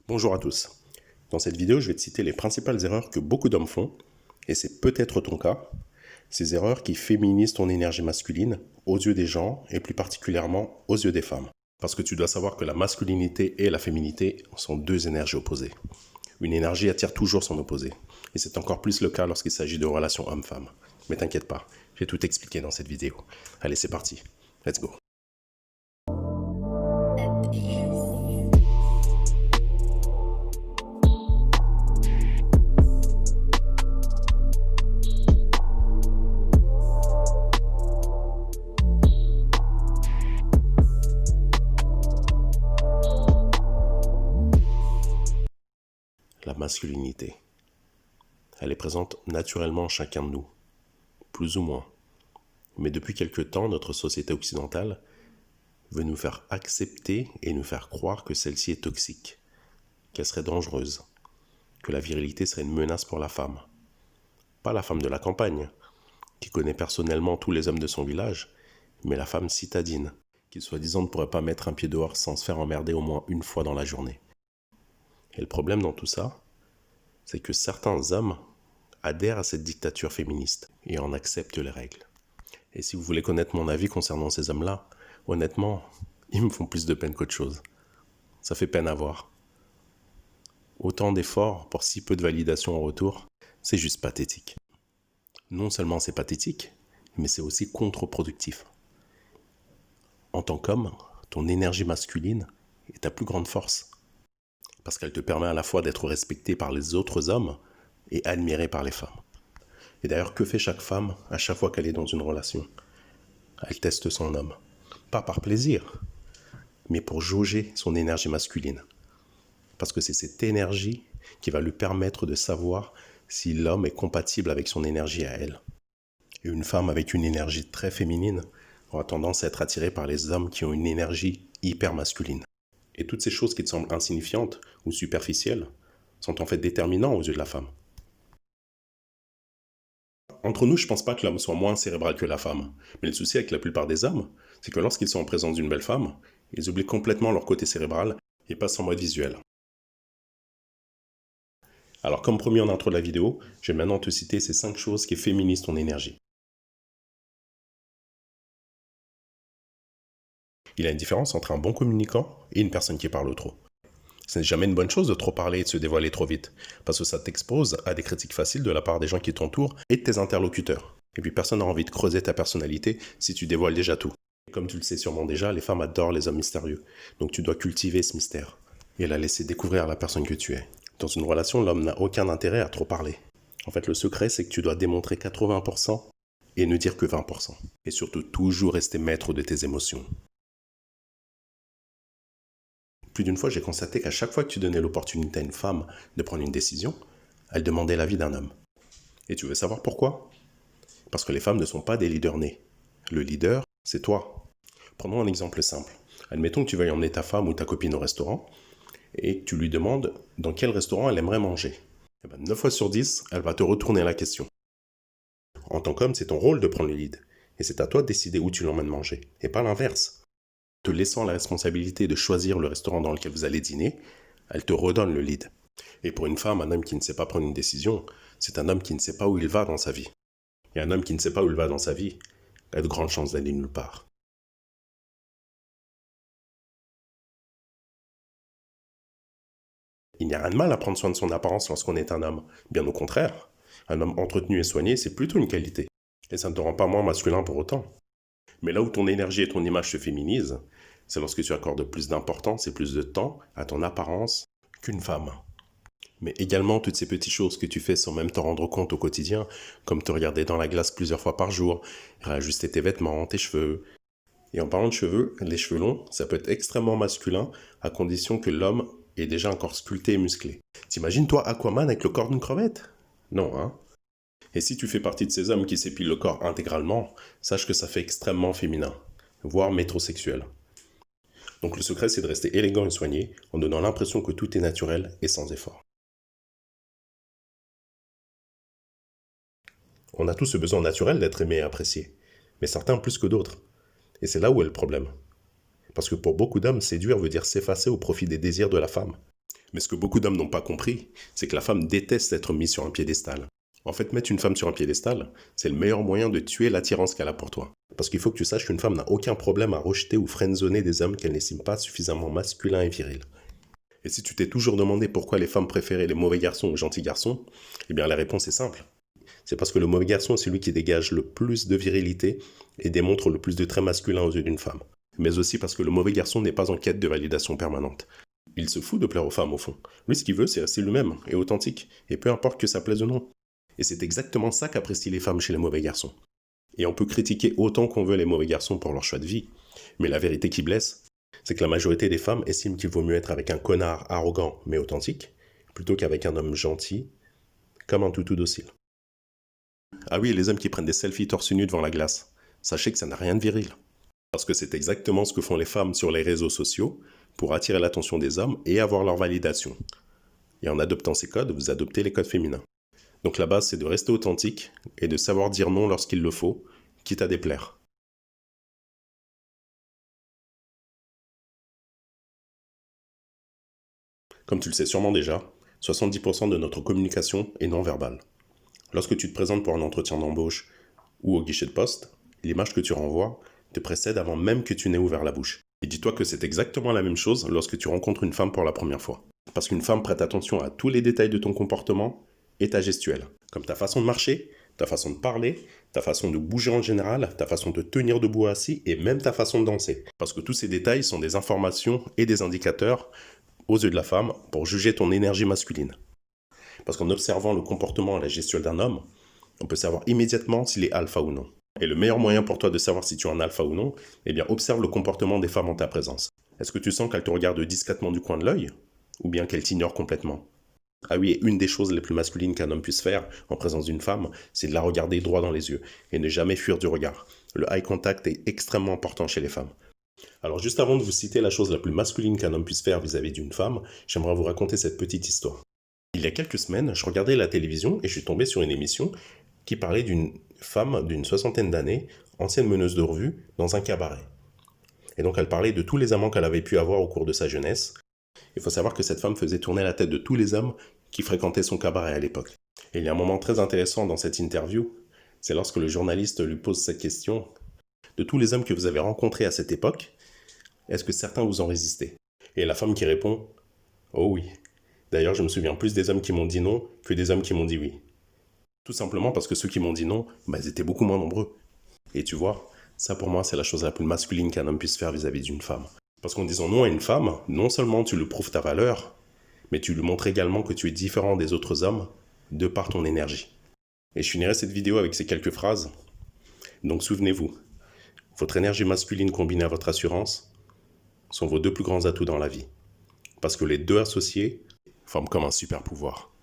Bonjour à tous. Dans cette vidéo, je vais te citer les principales erreurs que beaucoup d'hommes font, et c'est peut-être ton cas, ces erreurs qui féminisent ton énergie masculine aux yeux des gens, et plus particulièrement aux yeux des femmes. Parce que tu dois savoir que la masculinité et la féminité sont deux énergies opposées. Une énergie attire toujours son opposé, et c'est encore plus le cas lorsqu'il s'agit de relations homme-femme. Mais t'inquiète pas, j'ai tout expliqué dans cette vidéo. Allez, c'est parti, let's go. La masculinité. Elle est présente naturellement en chacun de nous, plus ou moins. Mais depuis quelque temps, notre société occidentale veut nous faire accepter et nous faire croire que celle-ci est toxique, qu'elle serait dangereuse, que la virilité serait une menace pour la femme. Pas la femme de la campagne, qui connaît personnellement tous les hommes de son village, mais la femme citadine, qui soi-disant ne pourrait pas mettre un pied dehors sans se faire emmerder au moins une fois dans la journée. Et le problème dans tout ça, c'est que certains hommes adhèrent à cette dictature féministe et en acceptent les règles. Et si vous voulez connaître mon avis concernant ces hommes-là, honnêtement, ils me font plus de peine qu'autre chose. Ça fait peine à voir. Autant d'efforts pour si peu de validation en retour, c'est juste pathétique. Non seulement c'est pathétique, mais c'est aussi contre-productif. En tant qu'homme, ton énergie masculine est ta plus grande force. Parce qu'elle te permet à la fois d'être respecté par les autres hommes et admiré par les femmes. Et d'ailleurs, que fait chaque femme à chaque fois qu'elle est dans une relation? Elle teste son homme. Pas par plaisir, mais pour jauger son énergie masculine. Parce que c'est cette énergie qui va lui permettre de savoir si l'homme est compatible avec son énergie à elle. Et une femme avec une énergie très féminine aura tendance à être attirée par les hommes qui ont une énergie hyper masculine. Et toutes ces choses qui te semblent insignifiantes ou superficielles sont en fait déterminantes aux yeux de la femme. Entre nous, je pense pas que l'homme soit moins cérébral que la femme. Mais le souci avec la plupart des hommes, c'est que lorsqu'ils sont en présence d'une belle femme, ils oublient complètement leur côté cérébral et passent en mode visuel. Alors comme promis en intro de la vidéo, je vais maintenant te citer ces 5 choses qui féminisent ton énergie. Il y a une différence entre un bon communicant et une personne qui parle trop. Ce n'est jamais une bonne chose de trop parler et de se dévoiler trop vite, parce que ça t'expose à des critiques faciles de la part des gens qui t'entourent et de tes interlocuteurs. Et puis personne n'a envie de creuser ta personnalité si tu dévoiles déjà tout. Et comme tu le sais sûrement déjà, les femmes adorent les hommes mystérieux. Donc tu dois cultiver ce mystère et la laisser découvrir la personne que tu es. Dans une relation, l'homme n'a aucun intérêt à trop parler. En fait, le secret, c'est que tu dois démontrer 80% et ne dire que 20%. Et surtout, toujours rester maître de tes émotions. Plus d'une fois, j'ai constaté qu'à chaque fois que tu donnais l'opportunité à une femme de prendre une décision, elle demandait l'avis d'un homme. Et tu veux savoir pourquoi? Parce que les femmes ne sont pas des leaders nés. Le leader, c'est toi. Prenons un exemple simple. Admettons que tu veuilles emmener ta femme ou ta copine au restaurant et que tu lui demandes dans quel restaurant elle aimerait manger. Et 9 fois sur 10, elle va te retourner la question. En tant qu'homme, c'est ton rôle de prendre le lead. Et c'est à toi de décider où tu l'emmènes manger, et pas l'inverse. Te laissant la responsabilité de choisir le restaurant dans lequel vous allez dîner, elle te redonne le lead. Et pour une femme, un homme qui ne sait pas prendre une décision, c'est un homme qui ne sait pas où il va dans sa vie. Et un homme qui ne sait pas où il va dans sa vie a de grandes chances d'aller nulle part. Il n'y a rien de mal à prendre soin de son apparence lorsqu'on est un homme. Bien au contraire, un homme entretenu et soigné, c'est plutôt une qualité. Et ça ne te rend pas moins masculin pour autant. Mais là où ton énergie et ton image se féminisent, c'est lorsque tu accordes plus d'importance et plus de temps à ton apparence qu'une femme. Mais également toutes ces petites choses que tu fais sans même t'en rendre compte au quotidien, comme te regarder dans la glace plusieurs fois par jour, réajuster tes vêtements, tes cheveux. Et en parlant de cheveux, les cheveux longs, ça peut être extrêmement masculin à condition que l'homme ait déjà un corps sculpté et musclé. T'imagines toi Aquaman avec le corps d'une crevette? Non, hein? Et si tu fais partie de ces hommes qui s'épilent le corps intégralement, sache que ça fait extrêmement féminin, voire métrosexuel. Donc le secret, c'est de rester élégant et soigné, en donnant l'impression que tout est naturel et sans effort. On a tous ce besoin naturel d'être aimé et apprécié, mais certains plus que d'autres. Et c'est là où est le problème. Parce que pour beaucoup d'hommes, séduire veut dire s'effacer au profit des désirs de la femme. Mais ce que beaucoup d'hommes n'ont pas compris, c'est que la femme déteste être mise sur un piédestal. En fait, mettre une femme sur un piédestal, c'est le meilleur moyen de tuer l'attirance qu'elle a pour toi. Parce qu'il faut que tu saches qu'une femme n'a aucun problème à rejeter ou friendzoner des hommes qu'elle n'estime pas suffisamment masculins et virils. Et si tu t'es toujours demandé pourquoi les femmes préféraient les mauvais garçons aux gentils garçons, eh bien la réponse est simple. C'est parce que le mauvais garçon est celui qui dégage le plus de virilité et démontre le plus de traits masculins aux yeux d'une femme. Mais aussi parce que le mauvais garçon n'est pas en quête de validation permanente. Il se fout de plaire aux femmes au fond. Lui, ce qu'il veut, c'est rester lui-même et authentique, et peu importe que ça plaise ou non. Et c'est exactement ça qu'apprécient les femmes chez les mauvais garçons. Et on peut critiquer autant qu'on veut les mauvais garçons pour leur choix de vie, mais la vérité qui blesse, c'est que la majorité des femmes estiment qu'il vaut mieux être avec un connard arrogant mais authentique, plutôt qu'avec un homme gentil, comme un toutou docile. Ah oui, et les hommes qui prennent des selfies torse nu devant la glace, sachez que ça n'a rien de viril. Parce que c'est exactement ce que font les femmes sur les réseaux sociaux pour attirer l'attention des hommes et avoir leur validation. Et en adoptant ces codes, vous adoptez les codes féminins. Donc la base, c'est de rester authentique et de savoir dire non lorsqu'il le faut, quitte à déplaire. Comme tu le sais sûrement déjà, 70% de notre communication est non verbale. Lorsque tu te présentes pour un entretien d'embauche ou au guichet de poste, l'image que tu renvoies te précède avant même que tu n'aies ouvert la bouche. Et dis-toi que c'est exactement la même chose lorsque tu rencontres une femme pour la première fois. Parce qu'une femme prête attention à tous les détails de ton comportement et ta gestuelle. Comme ta façon de marcher, ta façon de parler, ta façon de bouger en général, ta façon de tenir debout assis et même ta façon de danser. Parce que tous ces détails sont des informations et des indicateurs aux yeux de la femme pour juger ton énergie masculine. Parce qu'en observant le comportement et la gestuelle d'un homme, on peut savoir immédiatement s'il est alpha ou non. Et le meilleur moyen pour toi de savoir si tu es un alpha ou non, eh bien observe le comportement des femmes en ta présence. Est-ce que tu sens qu'elles te regardent discrètement du coin de l'œil, ou bien qu'elles t'ignorent complètement? Ah oui, et une des choses les plus masculines qu'un homme puisse faire en présence d'une femme, c'est de la regarder droit dans les yeux, et ne jamais fuir du regard. Le eye contact est extrêmement important chez les femmes. Alors juste avant de vous citer la chose la plus masculine qu'un homme puisse faire vis-à-vis d'une femme, j'aimerais vous raconter cette petite histoire. Il y a quelques semaines, je regardais la télévision et je suis tombé sur une émission qui parlait d'une femme d'une 60aine d'années, ancienne meneuse de revue, dans un cabaret. Et donc elle parlait de tous les amants qu'elle avait pu avoir au cours de sa jeunesse. Il faut savoir que cette femme faisait tourner la tête de tous les hommes qui fréquentaient son cabaret à l'époque. Et il y a un moment très intéressant dans cette interview, c'est lorsque le journaliste lui pose cette question. De tous les hommes que vous avez rencontrés à cette époque, est-ce que certains vous ont résisté? Et la femme qui répond, oh oui. D'ailleurs, je me souviens plus des hommes qui m'ont dit non que des hommes qui m'ont dit oui. Tout simplement parce que ceux qui m'ont dit non, ils étaient beaucoup moins nombreux. Et tu vois, ça pour moi, c'est la chose la plus masculine qu'un homme puisse faire vis-à-vis d'une femme. Parce qu'en disant non à une femme, non seulement tu lui prouves ta valeur, mais tu lui montres également que tu es différent des autres hommes de par ton énergie. Et je finirai cette vidéo avec ces quelques phrases. Donc souvenez-vous, votre énergie masculine combinée à votre assurance sont vos deux plus grands atouts dans la vie. Parce que les deux associés forment comme un super pouvoir.